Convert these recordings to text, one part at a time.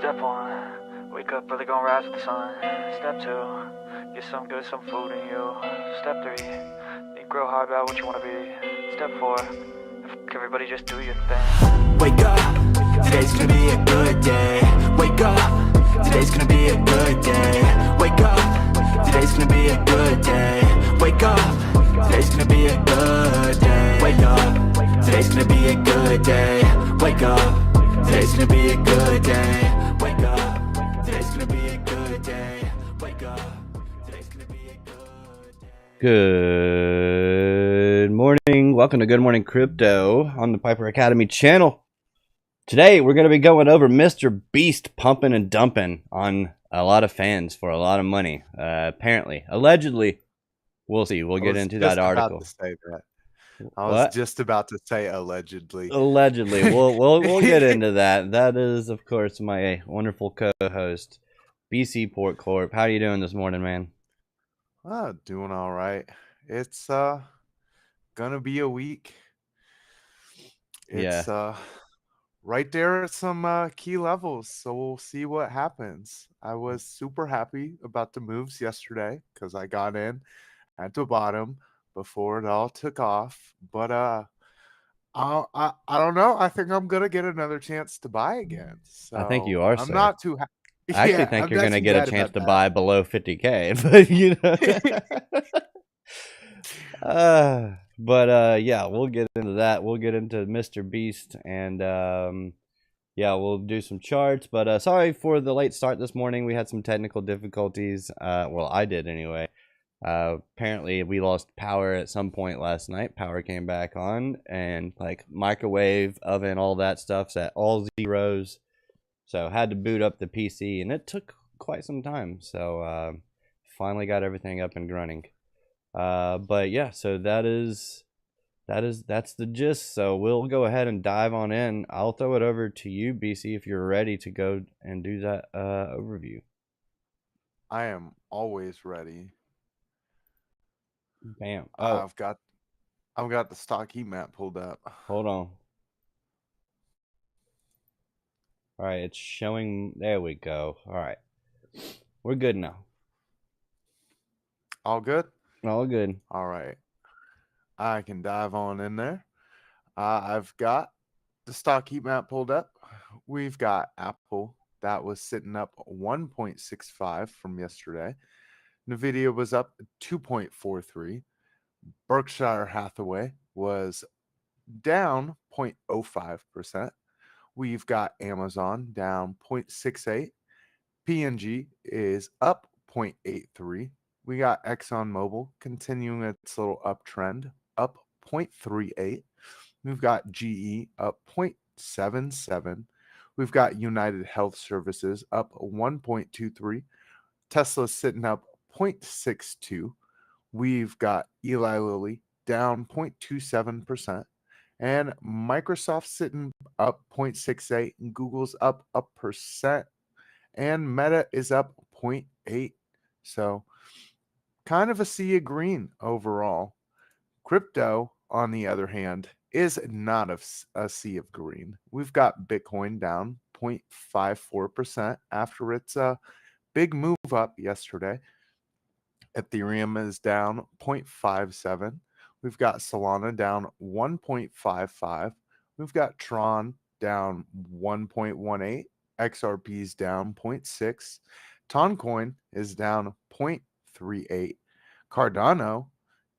Step one, wake up early, gonna rise with the sun. Step two, get some good, some food in you. Step three, think real hard about what you wanna be. Step four, everybody just do your thing. Wake up, today's gonna be a good day. Wake up, today's gonna be a good day. Wake up, today's gonna be a good day. Wake up, today's gonna be a good day. Wake up, today's gonna be a good day. Wake up, today's gonna be a good day. Wake up, today's gonna be a good day. Wake up, today's gonna be a good day. Good morning. Welcome to Good Morning Crypto on the Piper Academy channel. Today, we're going to be going over Mr. Beast pumping and dumping on a lot of fans for a lot of money. Apparently. Allegedly. We'll see. We'll get into that article. I was just about to say allegedly. Allegedly. We'll get into that. That is, of course, my wonderful co-host, BC Port Corp. How are you doing this morning, man? Doing all right. It's gonna be a week. It's right there at some key levels, so we'll see what happens. I was super happy about the moves yesterday because I got in at the bottom before it all took off. But I don't know. I think I'm gonna get another chance to buy again. So I think you are. I'm not too happy. I actually think you're going to get a chance to buy below 50K, but you know. Yeah, we'll get into that. We'll get into Mr. Beast, and yeah, we'll do some charts. But sorry for the late start this morning. We had some technical difficulties. Well, I did anyway. Apparently, we lost power at some point last night. Power came back on, and like microwave, oven, all that stuff's at all zeros. So had to boot up the PC, and it took quite some time. So finally got everything up and running. But yeah, so that's the gist. So we'll go ahead and dive on in. I'll throw it over to you, BC, if you're ready to go and do that overview. I am always ready. Bam. Oh, I've got the stock heat map pulled up. Hold on. All right, it's showing. There we go. All right, we're good now. All good? All good. All right. I can dive on in there. I've got the stock heat map pulled up. We've got Apple. That was sitting up 1.65 from yesterday. NVIDIA was up 2.43. Berkshire Hathaway was down 0.05%. We've got Amazon down 0.68. P&G is up 0.83. We got ExxonMobil continuing its little uptrend, up 0.38. We've got GE up 0.77. We've got United Health Services up 1.23. Tesla sitting up 0.62. We've got Eli Lilly down 0.27%. And Microsoft sitting up 0.68, and Google's up 1%, and Meta is up 0.8. So kind of a sea of green overall. Crypto, on the other hand, is not a sea of green. We've got Bitcoin down 0.54% after its big move up yesterday. Ethereum is down 0.57. We've got Solana down 1.55. We've got Tron down 1.18. XRP is down 0.6. Toncoin is down 0.38. Cardano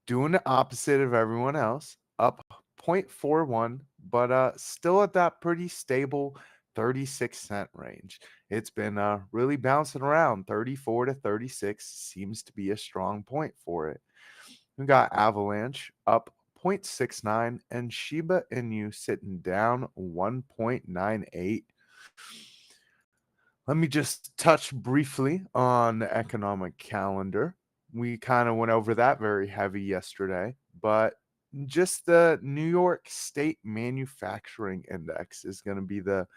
doing the opposite of everyone else, up 0.41, but still at that pretty stable 36-cent range. It's been really bouncing around. 34 to 36 seems to be a strong point for it. We got Avalanche up 0.69 and Shiba Inu sitting down 1.98. Let me just touch briefly on the economic calendar. We kind of went over that very heavy yesterday, but just the New York State Manufacturing Index is going to be the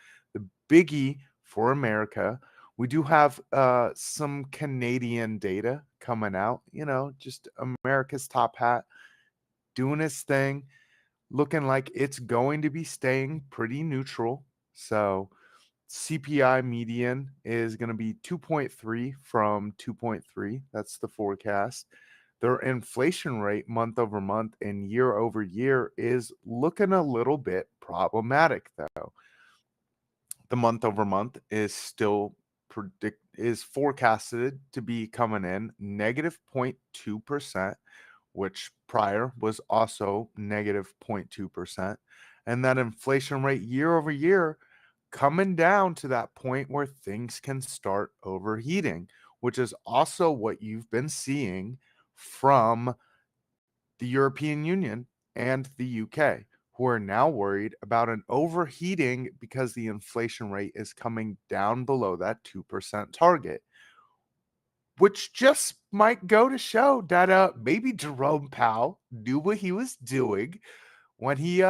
biggie for America. We do have some Canadian data coming out, just America's top hat doing its thing, looking like it's going to be staying pretty neutral. So CPI median is going to be 2.3 from 2.3. That's the forecast. Their inflation rate month over month and year over year is looking a little bit problematic, though. The month over month is still is forecasted to be coming in negative 0.2%, which prior was also negative 0.2%. And that inflation rate year over year coming down to that point where things can start overheating, which is also what you've been seeing from the European Union and the UK, who are now worried about an overheating because the inflation rate is coming down below that 2% target, which just might go to show that maybe Jerome Powell knew what he was doing when he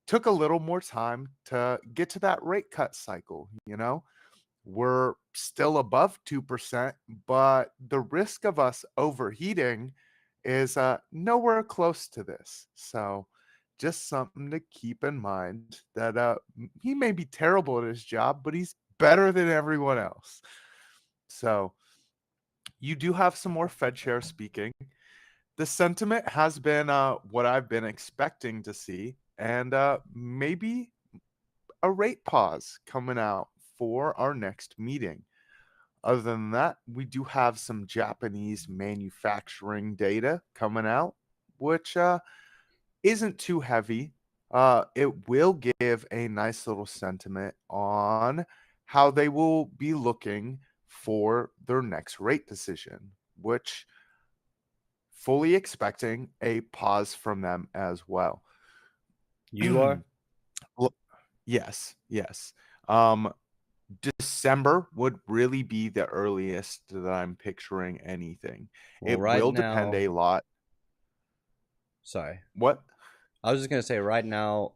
took a little more time to get to that rate cut cycle. We're still above 2%, but the risk of us overheating is nowhere close to this. So just something to keep in mind that he may be terrible at his job, but he's better than everyone else. So you do have some more Fed chair speaking. The sentiment has been what I've been expecting to see, and maybe a rate pause coming out for our next meeting. Other than that, we do have some Japanese manufacturing data coming out, which isn't too heavy. It will give a nice little sentiment on how they will be looking for their next rate decision, which fully expecting a pause from them as well. You are? Well, yes, yes. Um, December would really be the earliest that I'm picturing anything. Well, It right will depend now, a lot. sorry. What? I was just gonna say right now,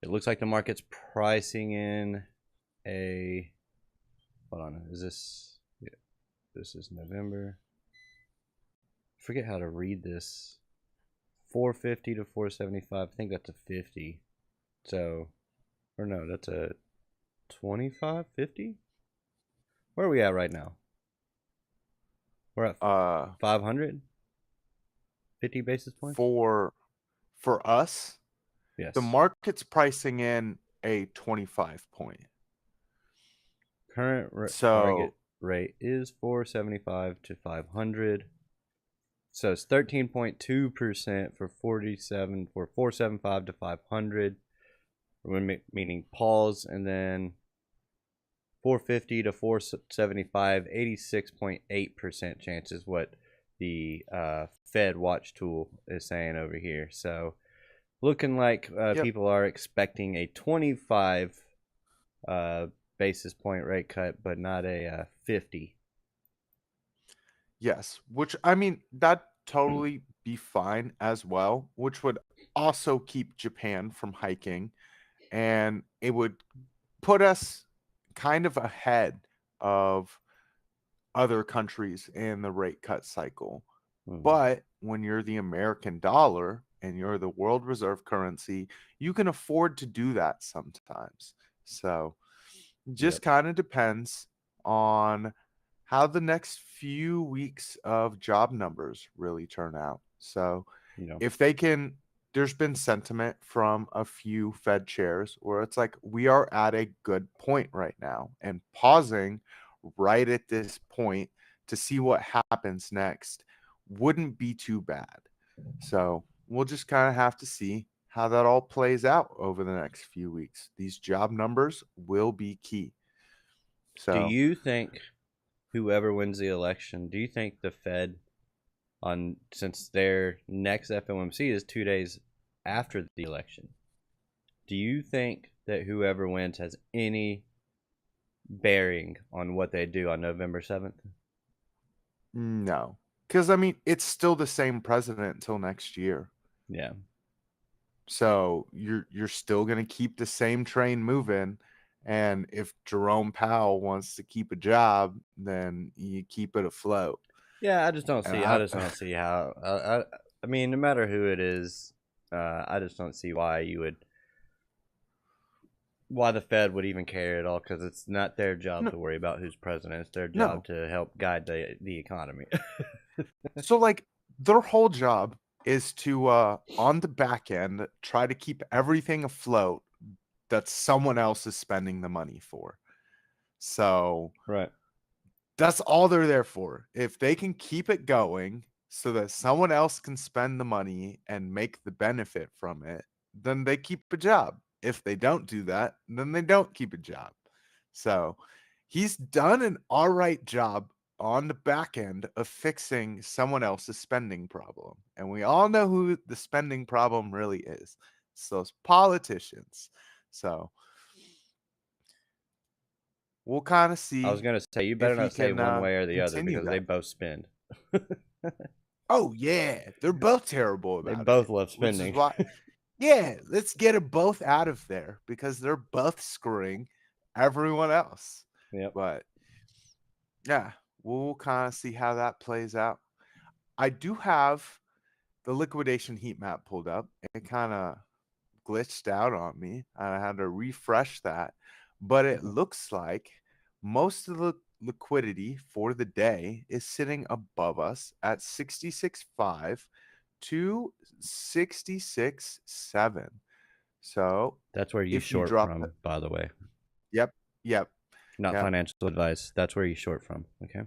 it looks like the market's pricing in a. Hold on, is this? Yeah, this is November. I forget how to read this. 450 to 475. I think that's a 50. So, or no, that's a 25, 50. Where are we at right now? We're at 500. 50 basis points. For us, Yes. the market's pricing in a 25 point. Current target rate is 475 to 500. So it's 13.2% for 475 to 500. Meaning pause, and then 450 to 475, 86.8% chance is what the Fed Watch tool is saying over here. So looking like people are expecting a 25 basis point rate cut, but not a 50. Yes, which I mean, that totally be fine as well, which would also keep Japan from hiking, and it would put us kind of ahead of other countries in the rate cut cycle. But when you're the American dollar and you're the world reserve currency, you can afford to do that sometimes. So just kind of depends on how the next few weeks of job numbers really turn out. So if they can, there's been sentiment from a few Fed chairs where it's like we are at a good point right now, and pausing right at this point to see what happens next wouldn't be too bad. So we'll just kind of have to see how that all plays out over the next few weeks. These job numbers will be key. So do you think whoever wins the election, do you think the Fed, since their next FOMC is 2 days after the election, do you think that whoever wins has any bearing on what they do on November 7th? No, because I mean, it's still the same president until next year. Yeah. So you're still going to keep the same train moving, and if Jerome Powell wants to keep a job, then you keep it afloat. Yeah, I just don't see. I just don't see how. I mean, no matter who it is, I just don't see why you would why the Fed would even care at all, because it's not their job No, to worry about who's president. It's their job no. to help guide the economy. So like their whole job is to on the back end try to keep everything afloat that someone else is spending the money for. So Right. that's all they're there for. If they can keep it going so that someone else can spend the money and make the benefit from it, then they keep a job. If they don't do that, then they don't keep a job. So he's done an all right job on the back end of fixing someone else's spending problem. And we all know who the spending problem really is. It's those politicians. So we'll kind of I was see gonna say, you better if he not say can one way or the other, continue because they that. both spend. Oh yeah, they're both terrible They about both it, love which is spending. why yeah, let's get them both out of there because they're both screwing everyone else. Yep. But yeah, we'll kind of see how that plays out. I do have the liquidation heat map pulled up. It kind of glitched out on me. I had to refresh that. But it looks like most of the liquidity for the day is sitting above us at 66.5 to 66.7. So That's where you if you short drop it, from, by the way. yep, yep, Not yep. financial advice. That's where you short from. Okay.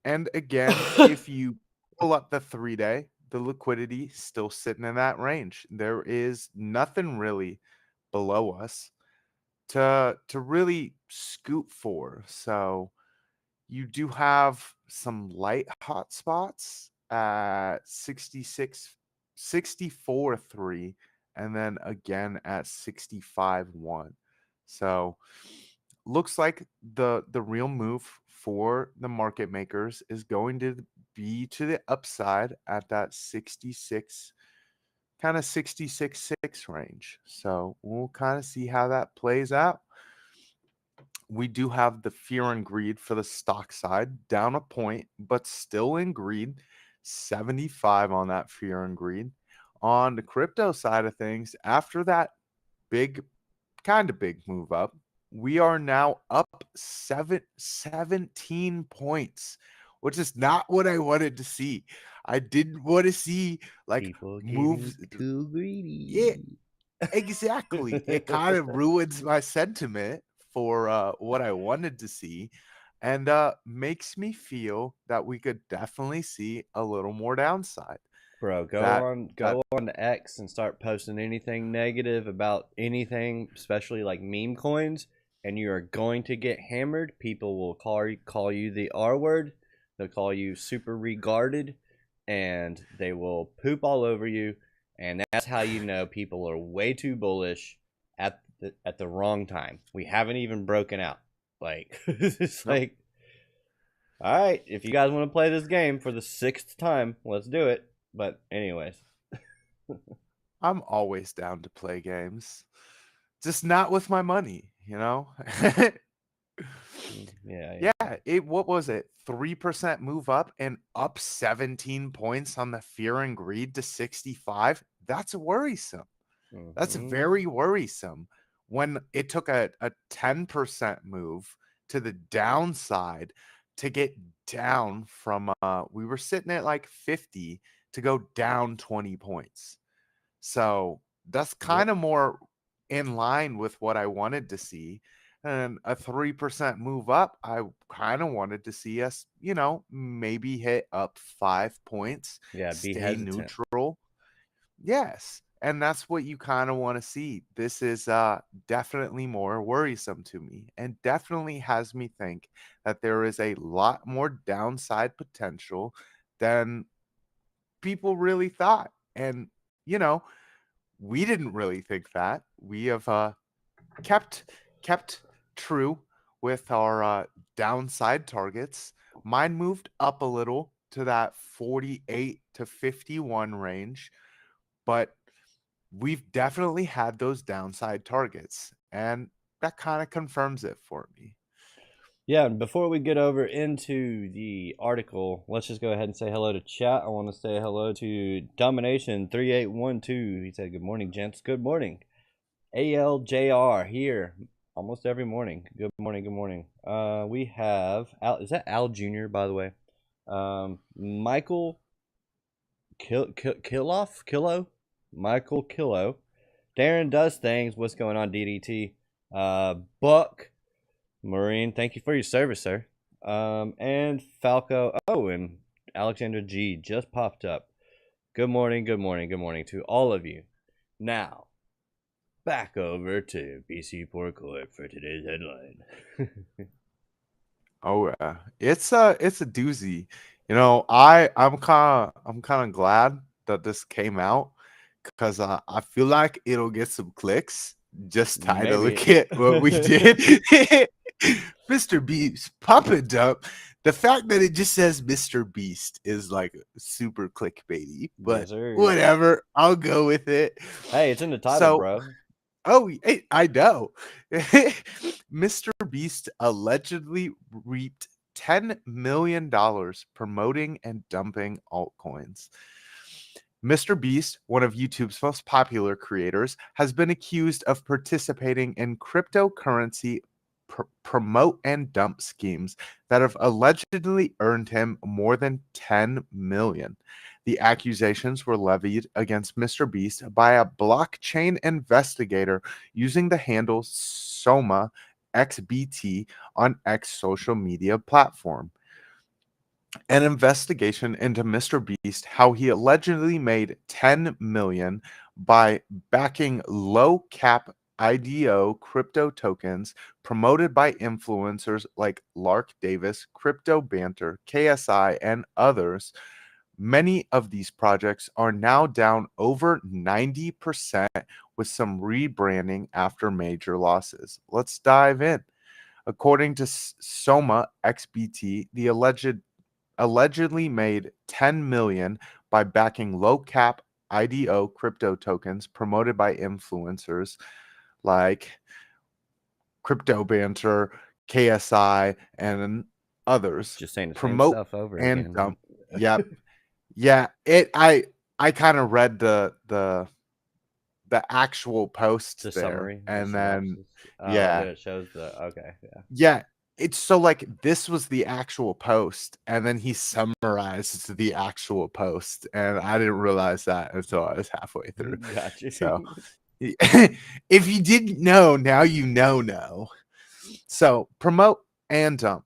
And again, if you pull up the 3 day, the liquidity still sitting in that range. There is nothing really below us to really scoot for. So you do have some light hot spots at 66, 64.3, and then again at 65.1. So looks like the real move for the market makers is going to be to the upside at that 66, kind of 66.6 range. So we'll kind of see how that plays out. We do have the fear and greed for the stock side down a point, but still in greed, 75 on that fear and greed. On the crypto side of things, after that big, kind of big move up, we are now up 17 points, which is not what I wanted to see. I didn't want to see like People getting moves. too Yeah, greedy. exactly. It kind of ruins my sentiment for what I wanted to see and makes me feel that we could definitely see a little more downside. Bro, That that go on to X and start posting anything negative about anything, especially like meme coins, and you are going to get hammered. People will call you the R word. They'll call you super regarded, and they will poop all over you. And that's how you know people are way too bullish at the wrong time. We haven't even broken out. Like it's nope. like, all right, if you guys want to play this game for the sixth time, let's do it. But anyways, I'm always down to play games. Just not with my money, you know? yeah. Yeah, it what was it? 3% move up and up 17 points on the fear and greed to 65. That's worrisome. That's Mm-hmm. very worrisome when it took a 10% move to the downside to get down from we were sitting at like 50 to go down 20 points. So that's kind Yep. of more in line with what I wanted to see. And a 3% move up, I kind of wanted to see us, maybe hit up 5 points, Yeah. Be stay hesitant, neutral. Yes. And that's what you kind of want to see. This is definitely more worrisome to me and definitely has me think that there is a lot more downside potential than people really thought. And, you know, we didn't really think that. We have kept true with our downside targets. Mine moved up a little to that 48 to 51 range, but we've definitely had those downside targets, and that kind of confirms it for me. yeah. And before we get over into the article, let's just go ahead and say hello to chat. I want to say hello to Domination 3812. He said, "Good morning, gents. Good morning." ALJR here almost every morning. Good morning, good morning. We have Al. Is that Al Jr. by the way? Michael Kilo, Michael Kilo. Darren does things. What's going on, DDT? Buck Marine. Thank you for your service, sir. And Falco. Oh, and Alexander G just popped up. Good morning, good morning, good morning to all of you. Now, back over to BC Corp for today's headline. Oh yeah, it's a doozy. I'm kind of glad that this came out because I feel like it'll get some clicks just tied to Maybe. look at what we did. Mr. Beast pump and dump. The fact that it just says Mr. Beast is like super clickbaity, but Yes, sir. whatever. I'll go with it. Hey, it's in the title, So, bro. oh, I know. Mr. Beast allegedly reaped $10 million promoting and dumping altcoins. Mr. Beast, one of YouTube's most popular creators, has been accused of participating in cryptocurrency promote and dump schemes that have allegedly earned him more than 10 million. The accusations were levied against Mr. Beast by a blockchain investigator using the handle Soma XBT on X social media platform. An investigation into Mr. Beast, how he allegedly made 10 million by backing low cap IDO crypto tokens promoted by influencers like Lark Davis, Crypto Banter, KSI, and others. Many of these projects are now down over 90% with some rebranding after major losses. Let's dive in. According to Soma XBT, the allegedly made 10 million by backing low cap IDO crypto tokens promoted by influencers like Crypto Banter, KSI, and others. Just saying the same Promote stuff over and again. dump. Yep. Yeah, I kind of read the actual post The there, summary, the and then synopsis. Oh, yeah, that shows the. Okay, yeah. yeah, it's so like this was the actual post, and then he summarized the actual post, and I didn't realize that until I was halfway through. Gotcha. So if you didn't know, now you know. So promote and dump.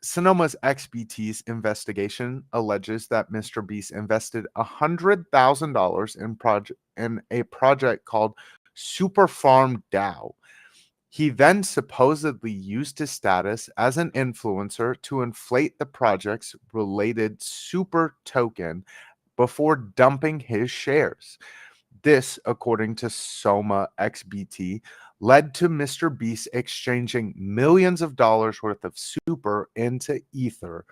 Sonoma's XBT's investigation alleges that Mr. Beast invested $100,000 in a project called Super Farm DAO. He then supposedly used his status as an influencer to inflate the project's related super token before dumping his shares. This, according to Soma XBT, led to Mr. Beast exchanging millions of dollars worth of super into Ether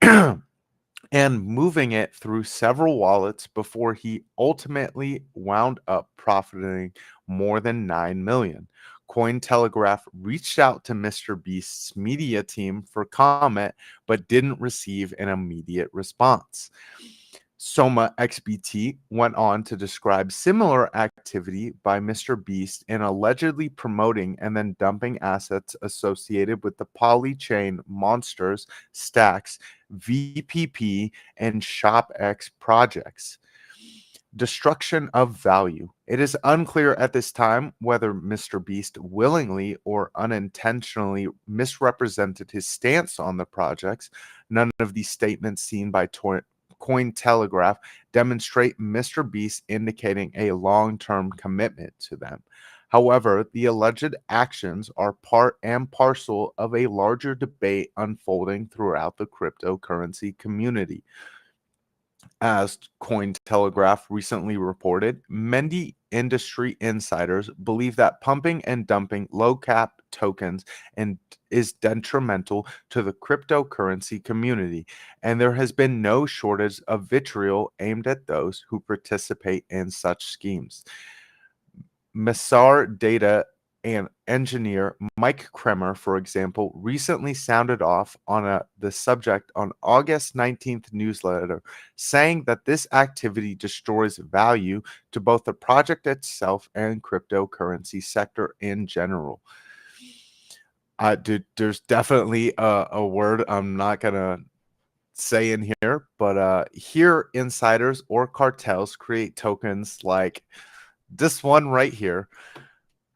and moving it through several wallets before he ultimately wound up profiting more than 9 million. Cointelegraph reached out to Mr. Beast's media team for comment but didn't receive an immediate response. Soma XBT went on to describe similar activity by Mr. Beast in allegedly promoting and then dumping assets associated with the Polychain Monsters, Stacks, VPP, and ShopX projects. Destruction of value. It is unclear at this time whether Mr. Beast willingly or unintentionally misrepresented his stance on the projects. None of these statements seen by Cointelegraph demonstrate Mr. Beast indicating a long-term commitment to them. However, the alleged actions are part and parcel of a larger debate unfolding throughout the cryptocurrency community. As Cointelegraph recently reported, many industry insiders believe that pumping and dumping low cap tokens is detrimental to the cryptocurrency community, and there has been no shortage of vitriol aimed at those who participate in such schemes. Masar Data and engineer Mike Kremer, for example, recently sounded off on the subject on August 19th newsletter, saying that this activity destroys value to both the project itself and cryptocurrency sector in general. There's definitely a word I'm not going to say in here, but here insiders or cartels create tokens like this one right here,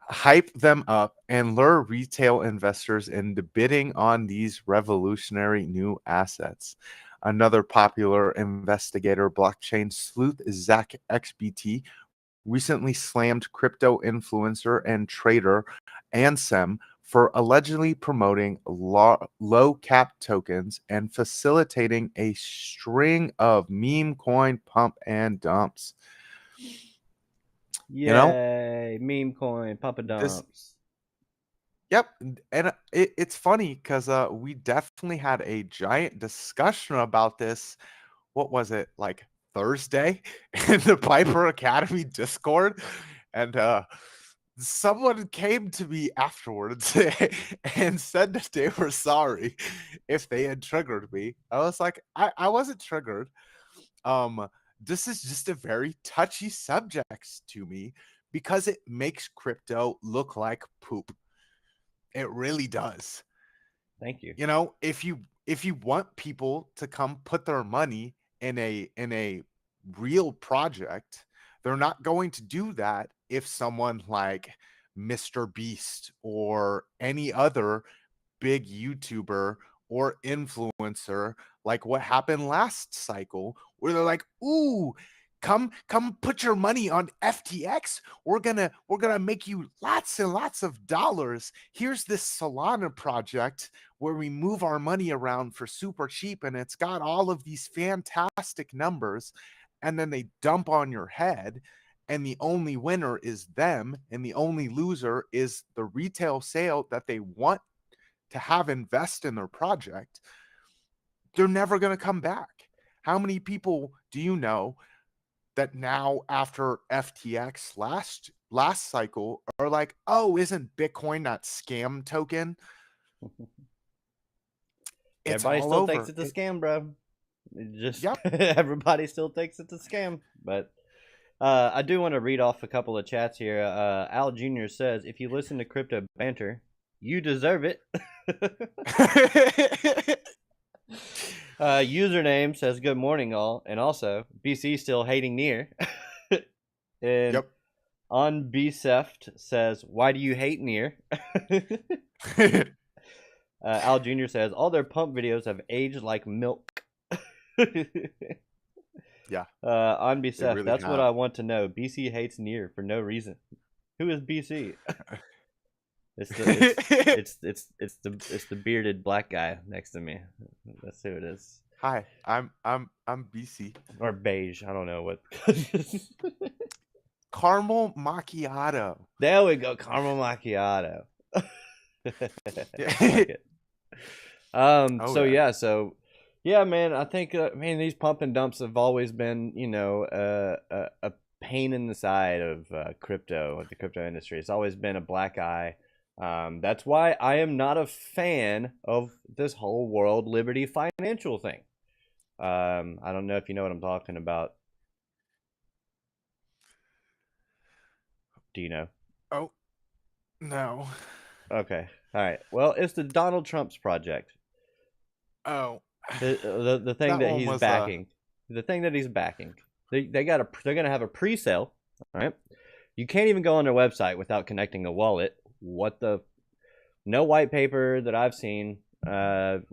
hype them up, and lure retail investors into bidding on these revolutionary new assets. Another popular investigator, blockchain sleuth Zach XBT, recently slammed crypto influencer and trader Ansem for allegedly promoting low cap tokens and facilitating a string of meme coin pump and dumps. Yay, You know, meme coin, Papa this Dumps. Yep, and it's funny because we definitely had a giant discussion about this. What was it, like Thursday in the Piper Academy Discord? And someone came to me afterwards and said that they were sorry if they had triggered me. I was like, I wasn't triggered. This is just a very touchy subject to me because it makes crypto look like poop. It really does. Thank you. You know, if you want people to come put their money in a real project, they're not going to do that if someone like Mr. Beast or any other big YouTuber or influencer, like what happened last cycle, where they're like, "Ooh, come put your money on FTX. We're gonna make you lots and lots of dollars. Here's this Solana project where we move our money around for super cheap, and it's got all of these fantastic numbers." And then they dump on your head, and the only winner is them, and the only loser is the retail sale that they want to have invest in their project. They're never going to come back. How many people do you know that now after FTX last cycle are like, "Oh, isn't Bitcoin that scam token?" It's Everybody all still over. thinks it's a scam, bro. It just Yep. everybody still thinks it's a scam. But I do want to read off a couple of chats here. Al Jr. says, if you listen to crypto banter, you deserve it. Username says, good morning, all. And also, BC still hating Near. And Yep. on Bseft says, why do you hate Near? Al Jr. says, all their pump videos have aged like milk. Yeah. On Bseft, really that's what have. I want to know. BC hates Near for no reason. Who is BC? It's the bearded black guy next to me. That's who it is. Hi, I'm BC. Or beige. I don't know what. Caramel macchiato. There we go. Caramel macchiato. I like it. So yeah. yeah, man. I think these pump and dumps have always been, a pain in the side of crypto, the crypto industry. It's always been a black eye. That's why I am not a fan of this whole World Liberty Financial thing. I don't know if you know what I'm talking about. Do you know? Oh, no. Okay. All right. Well, it's the Donald Trump's project. Oh. The thing that he's backing. The thing that he's backing. They're gonna have a pre-sale. All right. You can't even go on their website without connecting a wallet. No white paper that I've seen. There's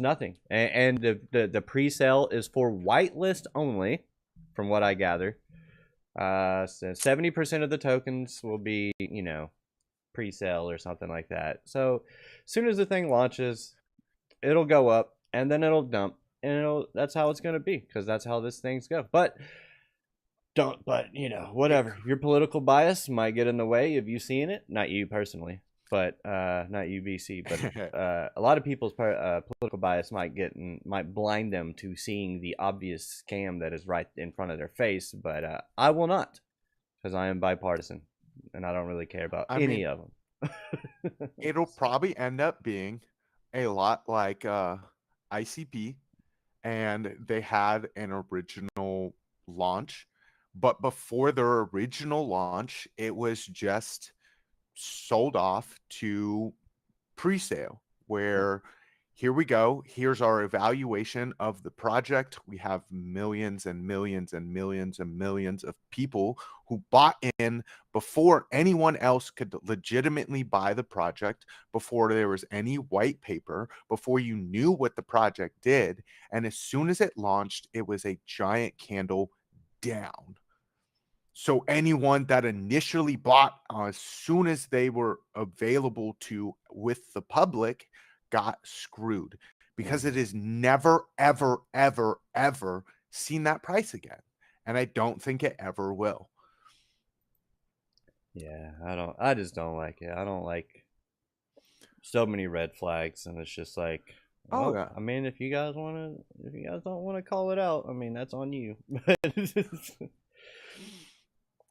nothing. And the pre-sale is for whitelist only, from what I gather. So 70% of the tokens will be, pre-sale or something like that. So as soon as the thing launches, it'll go up and then it'll dump, and that's how it's gonna be, because that's how this thing's go. But whatever. Your political bias might get in the way of you seeing it. Not you personally, but not you, BC. But a lot of people's political bias might blind them to seeing the obvious scam that is right in front of their face. But I will not, because I am bipartisan. and I don't really care about I any mean, of them. it'll probably end up being a lot like ICP, and they had an original launch, but before their original launch, it was just sold off to pre-sale, where here we go, here's our evaluation of the project. We have millions and millions and millions and millions of people who bought in before anyone else could legitimately buy the project, before there was any white paper, before you knew what the project did. And as soon as it launched, it was a giant candle down. So anyone that initially bought as soon as they were available to with the public got screwed, because it Mhm. is never, ever, ever, ever seen that price again. And I don't think it ever will. Yeah, I just don't like it. I don't like so many red flags, and it's just like, Oh well, yeah. I mean, if you guys don't want to call it out, I mean, that's on you.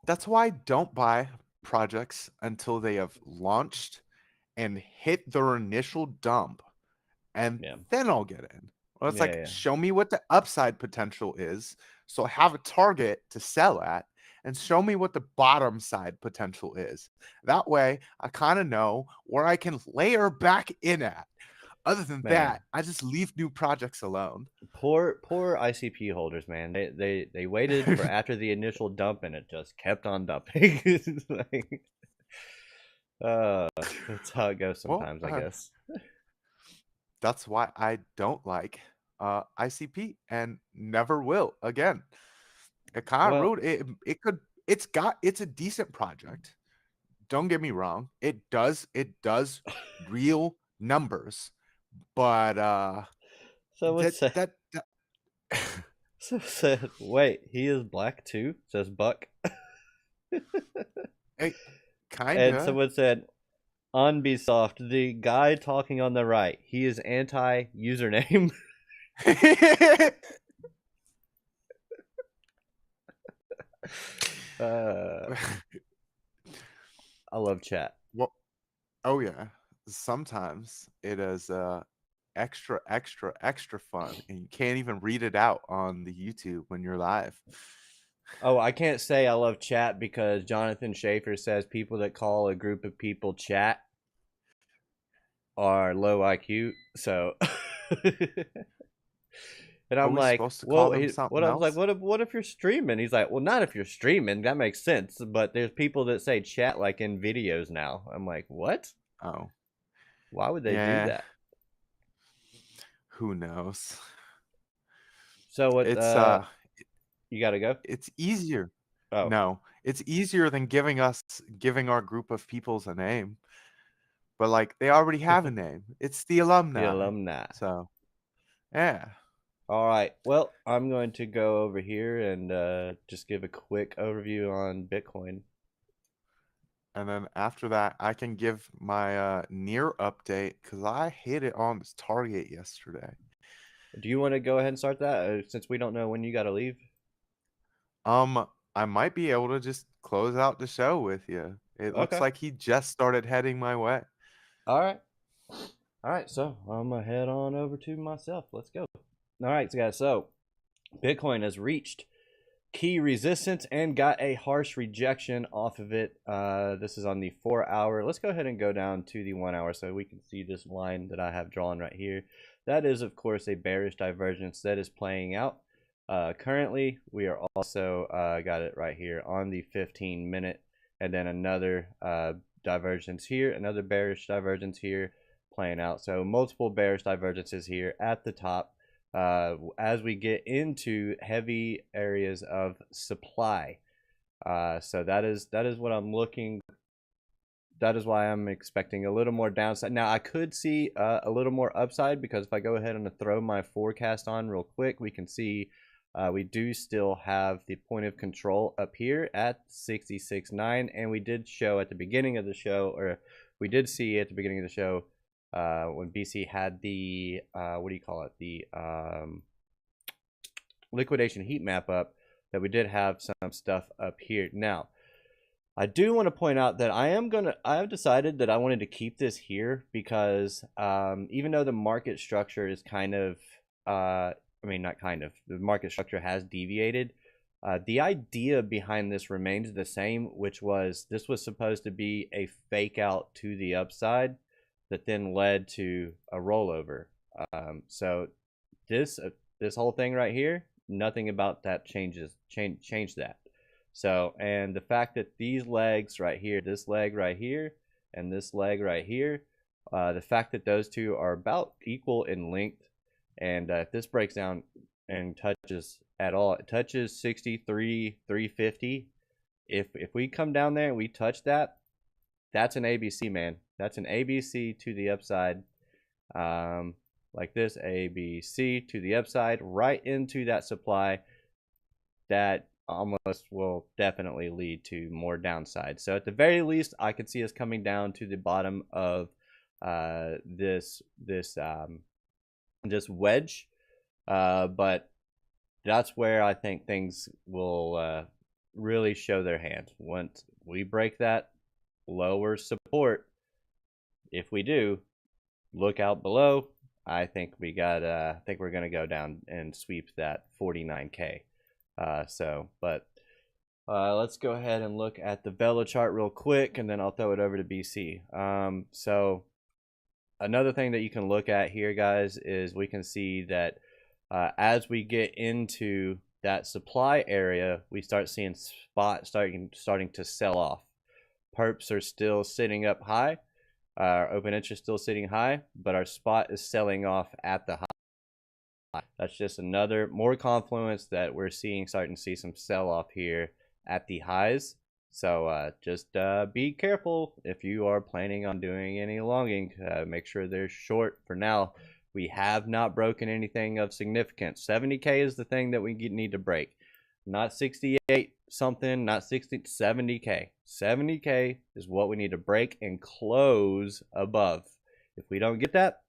That's why I don't buy projects until they have launched and hit their initial dump, and Yeah, then I'll get in. Well, it's yeah, like, yeah. show me what the upside potential is, so I have a target to sell at, and show me what the bottom side potential is. That way, I kind of know where I can layer back in at. Other than Man, that, I just leave new projects alone. poor ICP holders, man. They waited for after the initial dump, and it just kept on dumping. It's like, that's how it goes Well, sometimes, I guess. that's why I don't like ICP and never will again. It kind of Well, rude. It's a decent project. Don't get me wrong. It does real numbers, but so that what's that? that, that So it said, wait, he is black too? Says Buck. it And kinda. someone said, Unbesoft, the guy talking on the right, he is anti username. uh, I love chat. Well, oh yeah. Sometimes it is extra, extra, extra fun, and you can't even read it out on the YouTube when you're live. Oh, I can't say I love chat because Jonathan Schaefer says people that call a group of people chat are low IQ. So, and Are I'm we like, supposed to call well, them what something I was like, else? what if you're streaming? He's like, well, not if you're streaming. That makes sense. But there's people that say chat like in videos now. I'm like, what? Oh, Why would they do yeah. that? Who knows? So what? It's You got to go. it's easier. Oh, No, it's easier than giving our group of peoples a name. But like, they already have a name. It's the the alumni. alumni. So yeah. All right. Well, I'm going to go over here and just give a quick overview on Bitcoin. And then after that, I can give my near update, because I hit it on this target yesterday. Do you want to go ahead and start that since we don't know when you got to leave? Um, I might be able to just close out the show with you. It looks Okay. like he just started heading my way. All right. All right. So I'm going to head on over to myself. Let's go. All right, guys. So Bitcoin has reached key resistance and got a harsh rejection off of it. This is on the 4 hour. Let's go ahead and go down to the 1 hour so we can see this line that I have drawn right here. That is, of course, a bearish divergence that is playing out. Currently, we are also got it right here on the 15-minute, and then another divergence here, another bearish divergence here playing out. So multiple bearish divergences here at the top. As we get into heavy areas of supply. So that is what I'm looking. That is why I'm expecting a little more downside. Now I could see a little more upside, because if I go ahead and throw my forecast on real quick, we can see we do still have the point of control up here at 66.9, and we did show at the beginning of the show, or we did see at the beginning of the show, when BC had the what do you call it, the liquidation heat map up, that we did have some stuff up here. Now I do want to point out that I've decided that I wanted to keep this here because even though the market structure is kind of, not kind of, the market structure has deviated. The idea behind this remains the same, which was this was supposed to be a fake out to the upside that then led to a rollover. So this whole thing right here, nothing about that change that. So, and the fact that these legs right here, this leg right here, and this leg right here, the fact that those two are about equal in length, and if this breaks down and touches at all, it touches 63, 350. If we come down there and we touch that, that's an ABC, man. That's an ABC to the upside. Like this, ABC to the upside, right into that supply. That almost will definitely lead to more downside. So at the very least, I could see us coming down to the bottom of this wedge, but that's where I think things will really show their hand. Once we break that lower support, if we do, look out below. I think we're gonna go down and sweep that 49K. Let's go ahead and look at the Vela chart real quick, and then I'll throw it over to BC. So another thing that you can look at here, guys, is we can see that as we get into that supply area, we start seeing spots starting to sell off. Perps are still sitting up high. Our open interest still sitting high, but our spot is selling off at the high. That's just another more confluence that we're starting to see some sell off here at the highs. So just be careful if you are planning on doing any longing. Make sure they're short for now. We have not broken anything of significance. 70K is the thing that we need to break. Not 68 something, not 60, 70K. 70K is what we need to break and close above. If we don't get that,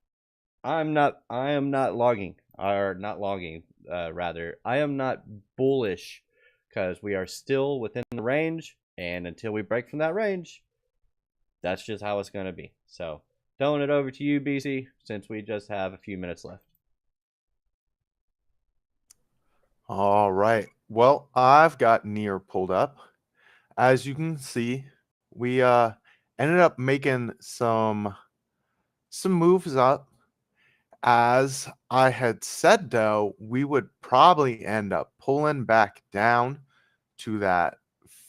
I am not logging. Rather, I am not bullish because we are still within the range, and until we break from that range, that's just how it's going to be. So, throwing it over to you, BC, since we just have a few minutes left. All right. Well, I've got near pulled up. As you can see, we ended up making some moves up. As I had said, though, we would probably end up pulling back down to that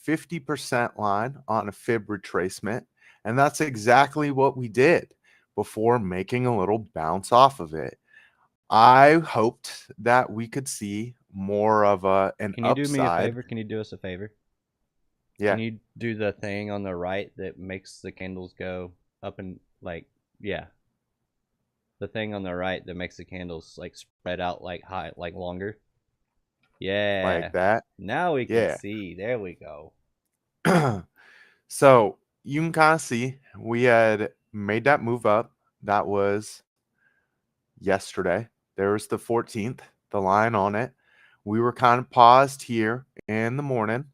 50% line on a fib retracement. And that's exactly what we did before making a little bounce off of it. I hoped that we could see more of an upside. Can you do me a favor? Can you do us a favor? Yeah. Can you do the thing on the right that makes the candles go up and the thing on the right that makes the candles like spread out like high, like longer. Yeah. Like that. Now we can see. There we go. So you can kind of see we had made that move up. That was yesterday. There was the 14th, the line on it. We were kind of paused here in the morning.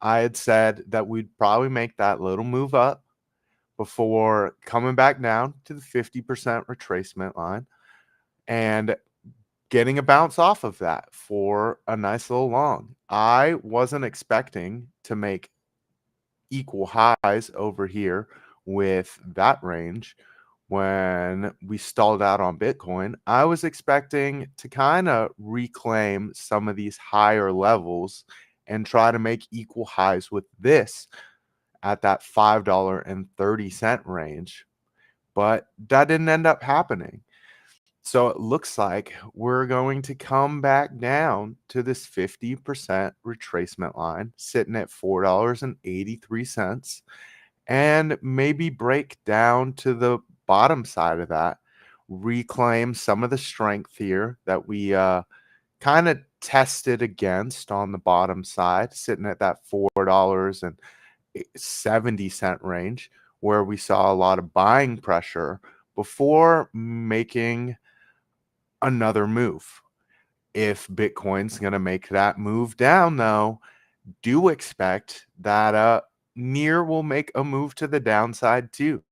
I had said that we'd probably make that little move up before coming back down to the 50% retracement line and getting a bounce off of that for a nice little long. I wasn't expecting to make equal highs over here with that range when we stalled out on Bitcoin. I was expecting to kind of reclaim some of these higher levels and try to make equal highs with this at that $5.30 range, but that didn't end up happening. So it looks like we're going to come back down to this 50% retracement line sitting at $4.83 and maybe break down to the bottom side of that, reclaim some of the strength here that we kind of tested against on the bottom side, sitting at that $4.70 range where we saw a lot of buying pressure before making another move. If Bitcoin's going to make that move down, though, do expect that near will make a move to the downside too,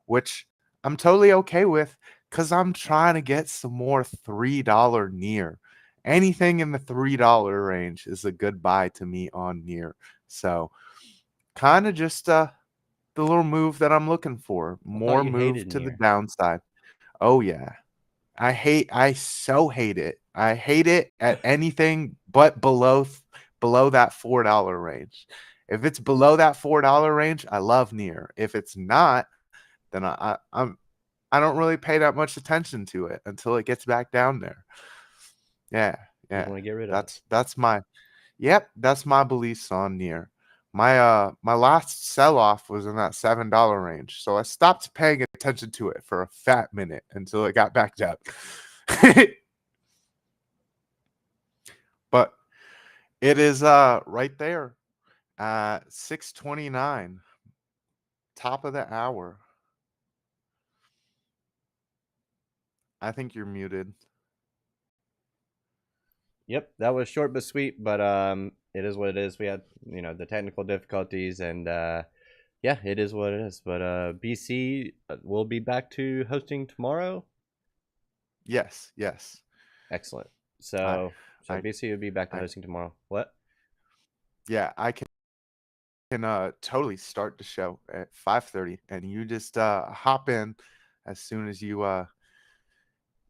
which I'm totally okay with because I'm trying to get some more $3 near. Anything in the $3 range is a good buy to me on near. So kind of just the little move that I'm looking for. I thought More you move hated to the near. downside. Oh yeah. I so hate it. I hate it at anything but below that $4 range. If it's below that $4 range, I love near. If it's not, then I don't really pay that much attention to it until it gets back down there. Yeah, Just yeah. want to get rid of it. That's my Yep, that's my beliefs on near. My last sell off was in that $7 range. So I stopped paying attention to it for a fat minute until it got backed up. But it is right there at 6:29, top of the hour. I think you're muted. Yep, that was short but sweet, but it is what it is. We had, the technical difficulties, and yeah, it is what it is. But BC will be back to hosting tomorrow. Yes, yes. Excellent. I So I BC will be back to I hosting tomorrow. What? yeah, I can totally start the show at 5:30 and you just hop in as soon as you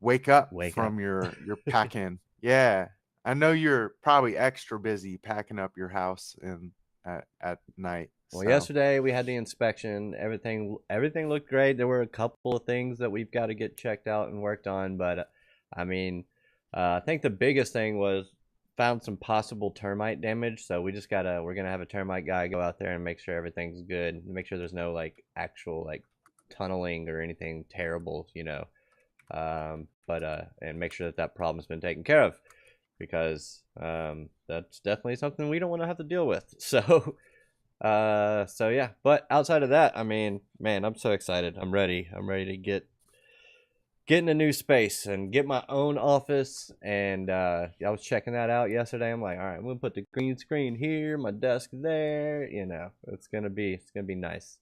wake up Wake up. from your pack in. Yeah. I know you're probably extra busy packing up your house and at night. Well, So, yesterday we had the inspection. Everything looked great. There were a couple of things that we've got to get checked out and worked on, but I mean, I think the biggest thing was found some possible termite damage. So we're gonna have a termite guy go out there and make sure everything's good, make sure there's no like actual like tunneling or anything terrible, but and make sure that problem's been taken care of, because that's definitely something we don't want to have to deal with. So yeah, but outside of that, I mean, man, I'm so excited. I'm ready to get in a new space and get my own office. And I was checking that out yesterday. I'm like, all right, I'm gonna put the green screen here, my desk there. It's gonna be nice.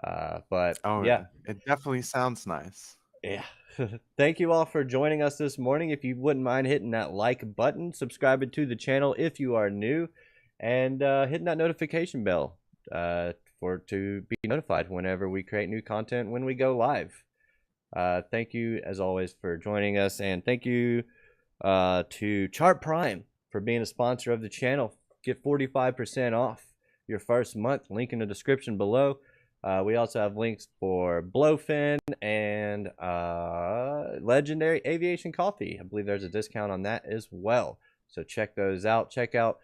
But oh, yeah, it definitely sounds nice. yeah. Thank you all for joining us this morning. If you wouldn't mind hitting that like button, subscribing to the channel if you are new, and hitting that notification bell to be notified whenever we create new content when we go live. Thank you as always for joining us, and thank you to Chart Prime for being a sponsor of the channel. Get 45% off your first month. Link in the description below. We also have links for Blowfin and Legendary Aviation Coffee. I believe there's a discount on that as well. So check those out. Check out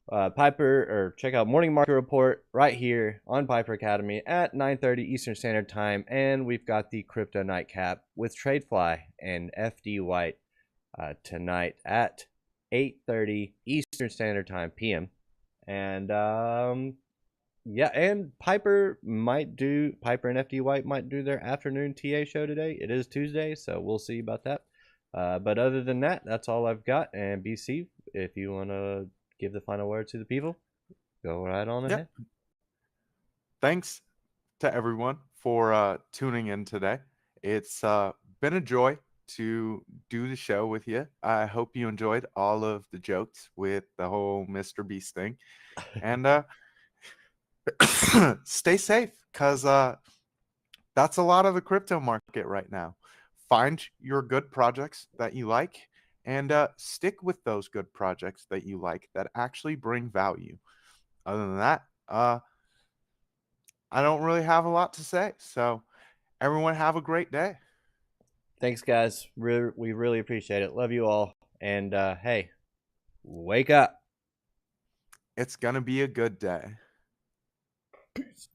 check out Morning Market Report right here on Piper Academy at 9:30 Eastern Standard Time. And we've got the Crypto Nightcap with Tradefly and FD White tonight at 8:30 Eastern Standard Time PM. And yeah, and Piper and FD White might do their afternoon TA show today. It is Tuesday, so we'll see about that. But other than that, that's all I've got. And BC, if you want to give the final word to the people, go right on ahead. Yep. Thanks to everyone for tuning in today. It's been a joy to do the show with you. I hope you enjoyed all of the jokes with the whole Mr. Beast thing. And stay safe, because that's a lot of the crypto market right now. Find your good projects that you like, and stick with those good projects that you like that actually bring value. Other than that, I don't really have a lot to say. So everyone have a great day. Thanks, guys. We really appreciate it. Love you all. And hey, wake up. It's gonna be a good day. Peace.